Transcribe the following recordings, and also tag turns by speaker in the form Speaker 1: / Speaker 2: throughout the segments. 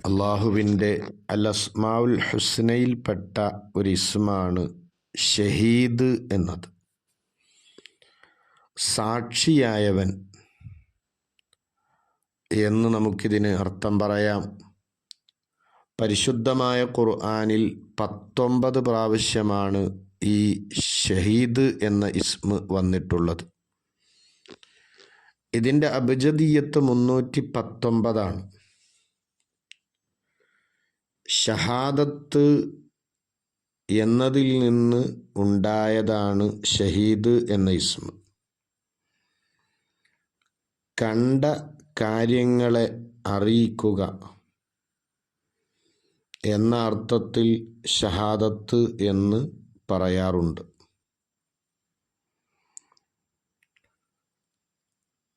Speaker 1: അള്ളാഹുവിൻ്റെ അൽ അസ്മാഉൽ ഹുസ്നയിൽപ്പെട്ട ഒരു ഇസ്മാണ് ഷഹീദ് എന്നത്. സാക്ഷിയായവൻ എന്ന് നമുക്കിതിന് അർത്ഥം പറയാം. പരിശുദ്ധമായ ഖുർആനിൽ 19 പ്രാവശ്യമാണ് ഈ ഷഹീദ് എന്ന ഇസ്മ് വന്നിട്ടുള്ളത്. ഇതിൻ്റെ അബ്ജദിയ്യത്ത് 319 ആണ്. ഷഹാദത്ത് എന്നതിൽ നിന്ന് ഉണ്ടായതാണ് ഷഹീദ് എന്ന ഇസ്മ്. കണ്ട കാര്യങ്ങളെ അറിയിക്കുക എന്ന അർത്ഥത്തിൽ ഷഹാദത്ത് എന്ന് പറയാറുണ്ട്.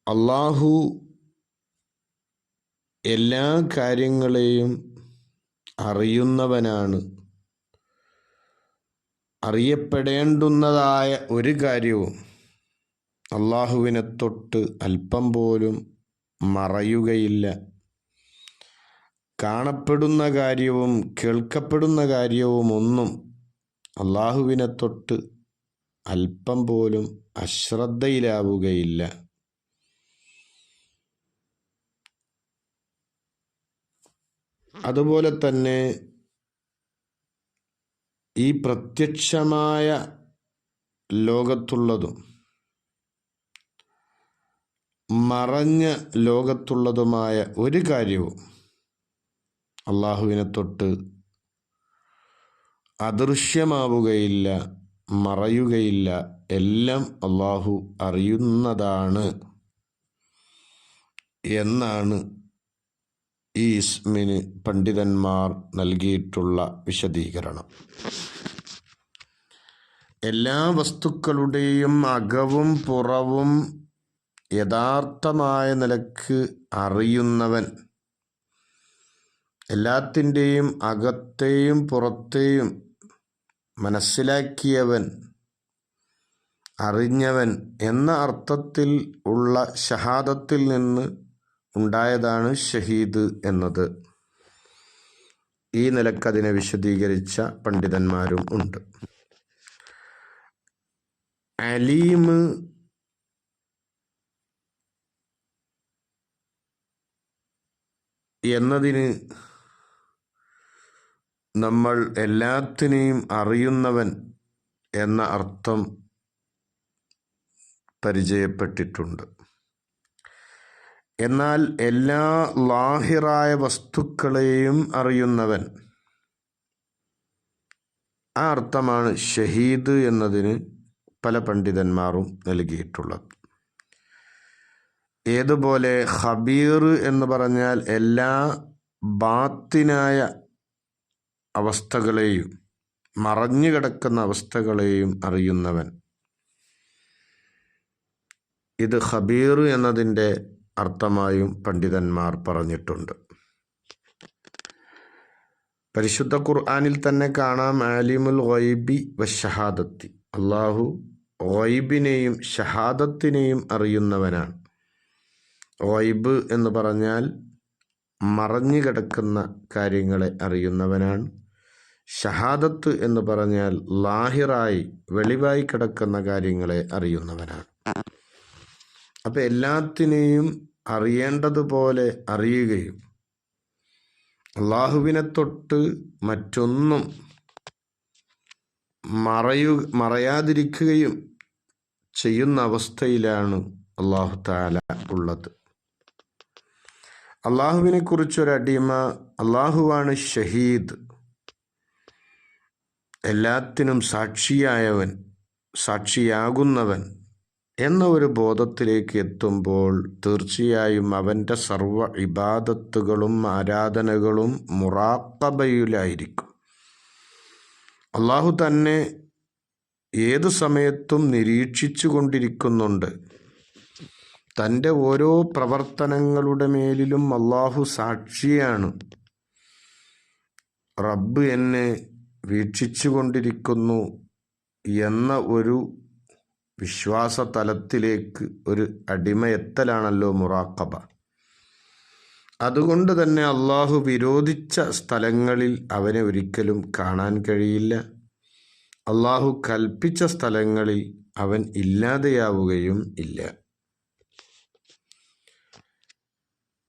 Speaker 1: അള്ളാഹു എല്ലാ കാര്യങ്ങളെയും അറിയുന്നവനാണ്. അറിയപ്പെടേണ്ടുന്നതായ ഒരു കാര്യവും അള്ളാഹുവിനെ തൊട്ട് അല്പം പോലും മറയുകയില്ല. കാണപ്പെടുന്ന കാര്യവും കേൾക്കപ്പെടുന്ന കാര്യവും ഒന്നും അള്ളാഹുവിനെ തൊട്ട് അല്പം പോലും അശ്രദ്ധയിലാവുകയില്ല. അതുപോലെ തന്നെ ഈ പ്രത്യക്ഷമായ ലോകത്തുള്ളതും മറഞ്ഞ ലോകത്തുള്ളതുമായ ഒരു കാര്യവും അള്ളാഹുവിനെ തൊട്ട് അദൃശ്യമാവുകയില്ല, മറയുകയില്ല. എല്ലാം അള്ളാഹു അറിയുന്നതാണ് എന്നാണ് ഈ ഇസ്മിന് പണ്ഡിതന്മാർ നൽകിയിട്ടുള്ള വിശദീകരണം. എല്ലാ വസ്തുക്കളുടെയും അകവും പുറവും യഥാർത്ഥമായ നിലക്ക് അറിയുന്നവൻ, എല്ലാത്തിൻ്റെയും അകത്തെയും പുറത്തെയും മനസ്സിലാക്കിയവൻ, അറിഞ്ഞവൻ എന്ന അർത്ഥത്തിൽ ഉള്ള ഷഹാദത്തിൽ നിന്ന് ഉണ്ടായതാണ് ഷഹീദ് എന്നത്. ഈ നിലക്കതിനെ വിശദീകരിച്ച പണ്ഡിതന്മാരും ഉണ്ട്. അലീം എന്നതിന് നമ്മൾ എല്ലാത്തിനെയും അറിയുന്നവൻ എന്ന അർത്ഥം പരിചയപ്പെട്ടിട്ടുണ്ട്. എന്നാൽ എല്ലാ ലാഹിറായ വസ്തുക്കളെയും അറിയുന്നവൻ, ആ അർത്ഥമാണ് ഷഹീദ് എന്നതിന് പല പണ്ഡിതന്മാരും നൽകിയിട്ടുള്ളത്. ഏതുപോലെ ഖബീർ എന്ന് പറഞ്ഞാൽ എല്ലാ ബാത്തിനായ അവസ്ഥകളെയും മറഞ്ഞു കിടക്കുന്ന അവസ്ഥകളെയും അറിയുന്നവൻ. ഇത് ഖബീർ എന്നതിൻ്റെ അർത്ഥമായും പണ്ഡിതന്മാർ പറഞ്ഞിട്ടുണ്ട്. പരിശുദ്ധ ഖുർആനിൽ തന്നെ കാണാം ആലിമുൽ ഗൈബി വശഹാദത്തി. അള്ളാഹു ഗൈബിനെയും ഷഹാദത്തിനെയും അറിയുന്നവനാണ്. ഗൈബ് എന്ന് പറഞ്ഞാൽ മറഞ്ഞു കിടക്കുന്ന കാര്യങ്ങളെ അറിയുന്നവനാണ്. ഷഹാദത്ത് എന്ന് പറഞ്ഞാൽ ലാഹിറായി വെളിവായി കിടക്കുന്ന കാര്യങ്ങളെ അറിയുന്നവനാണ്. അപ്പം എല്ലാത്തിനെയും അറിയേണ്ടതുപോലെ അറിയുകയും അള്ളാഹുവിനെ തൊട്ട് മറ്റൊന്നും മറയാതിരിക്കുകയും ചെയ്യുന്ന അവസ്ഥയിലാണ് അള്ളാഹു തആല ഉള്ളത്. അള്ളാഹുവിനെ കുറിച്ചൊരടിമ അള്ളാഹുവാണ് ഷഹീദ്, എല്ലാത്തിനും സാക്ഷിയായവൻ, സാക്ഷിയാകുന്നവൻ എന്ന ഒരു ബോധത്തിലേക്ക് എത്തുമ്പോൾ തീർച്ചയായും അവൻ്റെ സർവ്വ ഇബാദത്തുകളും ആരാധനകളും മുറാഖബയിലായിരിക്കും. അള്ളാഹു തന്നെ ഏതു സമയത്തും നിരീക്ഷിച്ചു കൊണ്ടിരിക്കുന്നുണ്ട്. തൻ്റെ ഓരോ പ്രവർത്തനങ്ങളുടെ മേലിലും അള്ളാഹു സാക്ഷിയാണ്. റബ്ബ് എന്നെ വീക്ഷിച്ചു കൊണ്ടിരിക്കുന്നു എന്ന ഒരു വിശ്വാസ തലത്തിലേക്ക് ഒരു അടിമയെത്തലാണല്ലോ മുറാഖബ. അതുകൊണ്ട് തന്നെ അള്ളാഹു വിരോധിച്ച സ്ഥലങ്ങളിൽ അവനെ ഒരിക്കലും കാണാൻ കഴിയില്ല. അള്ളാഹു കൽപ്പിച്ച സ്ഥലങ്ങളിൽ അവൻ ഇല്ലാതെയാവുകയും ഇല്ല.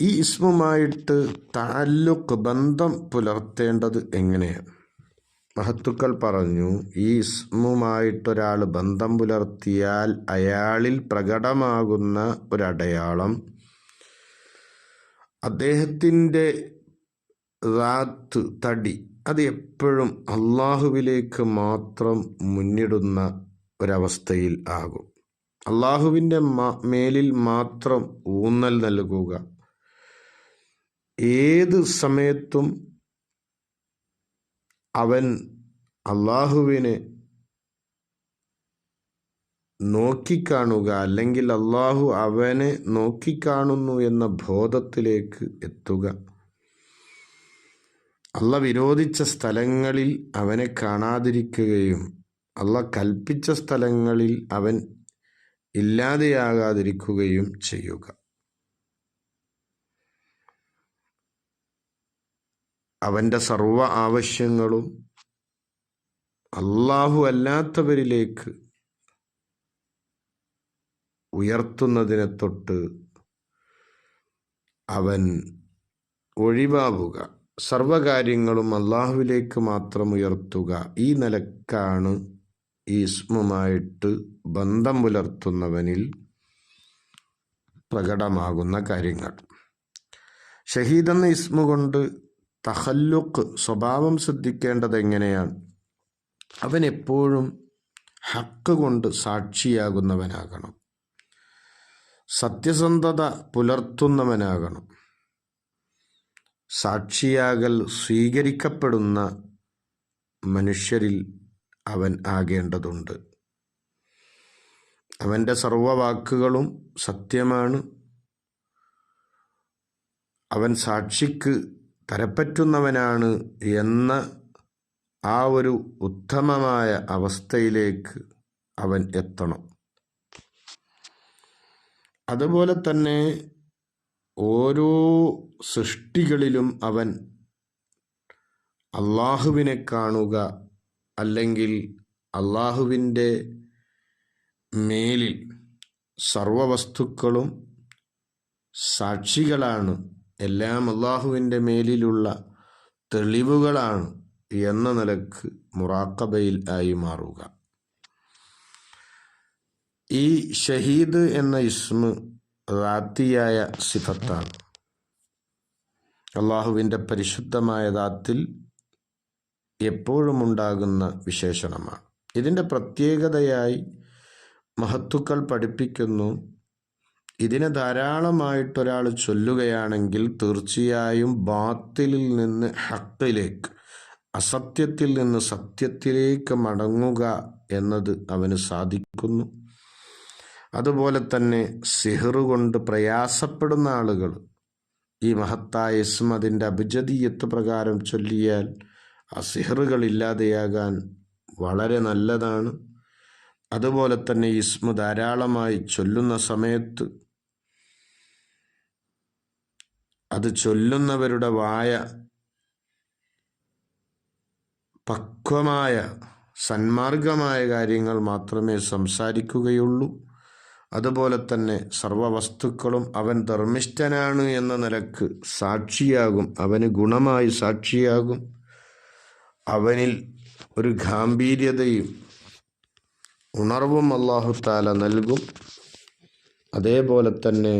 Speaker 1: ഈ ഇസ്മുമായിട്ട് തഅല്ലുഖ് ബന്ധം പുലർത്തേണ്ടത് എങ്ങനെയാണ്? മഹത്തുക്കൾ പറഞ്ഞു, ഈ ഇസ്മുമായിട്ടൊരാൾ ബന്ധം പുലർത്തിയാൽ അയാളിൽ പ്രകടമാകുന്ന ഒരടയാളം അദ്ദേഹത്തിൻ്റെ റാത്ത് തടി അത് എപ്പോഴും അള്ളാഹുവിലേക്ക് മാത്രം മുന്നിടുന്ന ഒരവസ്ഥയിൽ ആകും. അള്ളാഹുവിൻ്റെ മേലിൽ മാത്രം ഊന്നൽ നൽകുക. ഏത് സമയത്തും അവൻ അള്ളാഹുവിനെ നോക്കിക്കാണുക, അല്ലെങ്കിൽ അള്ളാഹു അവനെ നോക്കിക്കാണുന്നു എന്ന ബോധത്തിലേക്ക് എത്തുക. അള്ളാഹ് വിരോധിച്ച സ്ഥലങ്ങളിൽ അവനെ കാണാതിരിക്കുകയും അള്ളാഹ് കൽപ്പിച്ച സ്ഥലങ്ങളിൽ അവൻ ഇല്ലാതെയാകാതിരിക്കുകയും ചെയ്യുക. അവൻ്റെ സർവ്വ ആവശ്യങ്ങളും അള്ളാഹു അല്ലാത്തവരിലേക്ക് ഉയർത്തുന്നതിനെ തൊട്ട് അവൻ ഒഴിവാവുക. സർവകാര്യങ്ങളും അള്ളാഹുവിലേക്ക് മാത്രം ഉയർത്തുക. ഈ നിലക്കാണ് ഈ ഇസ്മുമായിട്ട് ബന്ധം പുലർത്തുന്നവനിൽ പ്രകടമാകുന്ന കാര്യങ്ങൾ. ഷഹീദ് എന്ന ഇസ്മു കൊണ്ട് തഖല്ലുഖ് സ്വഭാവം ശ്രദ്ധിക്കേണ്ടത് എങ്ങനെയാണ്? അവൻ എപ്പോഴും ഹക്ക് കൊണ്ട് സാക്ഷിയാകുന്നവനാകണം, സത്യസന്ധത പുലർത്തുന്നവനാകണം. സാക്ഷിയാകൽ സ്വീകരിക്കപ്പെടുന്ന മനുഷ്യരിൽ അവൻ ആകേണ്ടതുണ്ട്. അവൻ്റെ സർവ്വവാക്കുകളും സത്യമാണ്. അവൻ സാക്ഷിക്ക് തരപ്പറ്റുന്നവനാണ് എന്ന ആ ഒരു ഉത്തമമായ അവസ്ഥയിലേക്ക് അവൻ എത്തണം. അതുപോലെ തന്നെ ഓരോ സൃഷ്ടികളിലും അവൻ അള്ളാഹുവിനെ കാണുക, അല്ലെങ്കിൽ അള്ളാഹുവിൻ്റെ മേലിൽ സർവവസ്തുക്കളും സാക്ഷികളാണ്, എല്ലാം അള്ളാഹുവിൻ്റെ മേലിലുള്ള തെളിവുകളാണ് എന്ന നിലക്ക് മുറാഖബയിൽ ആയി മാറുക. ഈ ഷഹീദ് എന്ന ഇസ്മ് റാത്തിയായ സിഫത്താണ്. അള്ളാഹുവിൻ്റെ പരിശുദ്ധമായ ദാത്തിൽ എപ്പോഴും ഉണ്ടാകുന്ന വിശേഷണമാണ്. ഇതിൻ്റെ പ്രത്യേകതയായി മഹത്തുക്കൾ പഠിപ്പിക്കുന്നു, ഇതിനെ ധാരാളമായിട്ടൊരാൾ ചൊല്ലുകയാണെങ്കിൽ തീർച്ചയായും ബാത്തിലിൽ നിന്ന് ഹക്കിലേക്ക്, അസത്യത്തിൽ നിന്ന് സത്യത്തിലേക്ക് മടങ്ങുക എന്നത് അവന് സാധിക്കുന്നു. അതുപോലെ തന്നെ സിഹ്റ് കൊണ്ട് പ്രയാസപ്പെടുന്ന ആളുകൾ ഈ മഹത്തായ ഇസ്മ അതിൻ്റെ അബ്ജദീയത്ത് പ്രകാരം ചൊല്ലിയാൽ ആ സിഹ്റുകൾ ഇല്ലാതെയാകാൻ വളരെ നല്ലതാണ്. അതുപോലെ തന്നെ ഇസ്മ ധാരാളമായി ചൊല്ലുന്ന സമയത്ത് അത് ചൊല്ലുന്നവരുടെ വായ പക്വമായ സന്മാർഗമായ കാര്യങ്ങൾ മാത്രമേ സംസാരിക്കുകയുള്ളൂ. അതുപോലെ തന്നെ സർവവസ്തുക്കളും അവൻ ധർമ്മിഷ്ഠനാണ് എന്ന നിലക്ക് സാക്ഷിയാകും, അവന് ഗുണമായി സാക്ഷിയാകും. അവനിൽ ഒരു ഗാംഭീര്യതയും ഉണർവും അല്ലാഹു തആല നൽകും. അതേപോലെ തന്നെ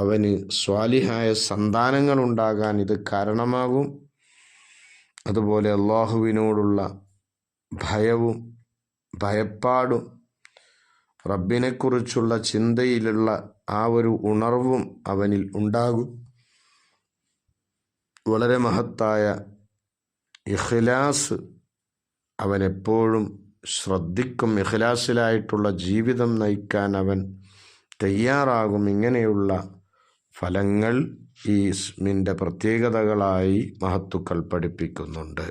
Speaker 1: അവന് സ്വാലിഹായ സന്താനങ്ങൾ ഉണ്ടാകാൻ ഇത് കാരണമാകും. അതുപോലെ അള്ളാഹുവിനോടുള്ള ഭയവും ഭയപ്പാടും റബ്ബിനെക്കുറിച്ചുള്ള ചിന്തയിലുള്ള ആ ഒരു ഉണർവും അവനിൽ ഉണ്ടാകും. വളരെ മഹത്തായ ഇഖ്ലാസ് അവനെപ്പോഴും ശ്രദ്ധിക്കും. ഇഖ്ലാസിലായിട്ടുള്ള ജീവിതം നയിക്കാൻ അവൻ തയ്യാറാകും. ഇങ്ങനെയുള്ള ഫലങ്ങൾ ഈ ഇസ്മിൻ്റെ പ്രത്യേകതകളായി മഹത്തുക്കൾ പഠിപ്പിക്കുന്നുണ്ട്.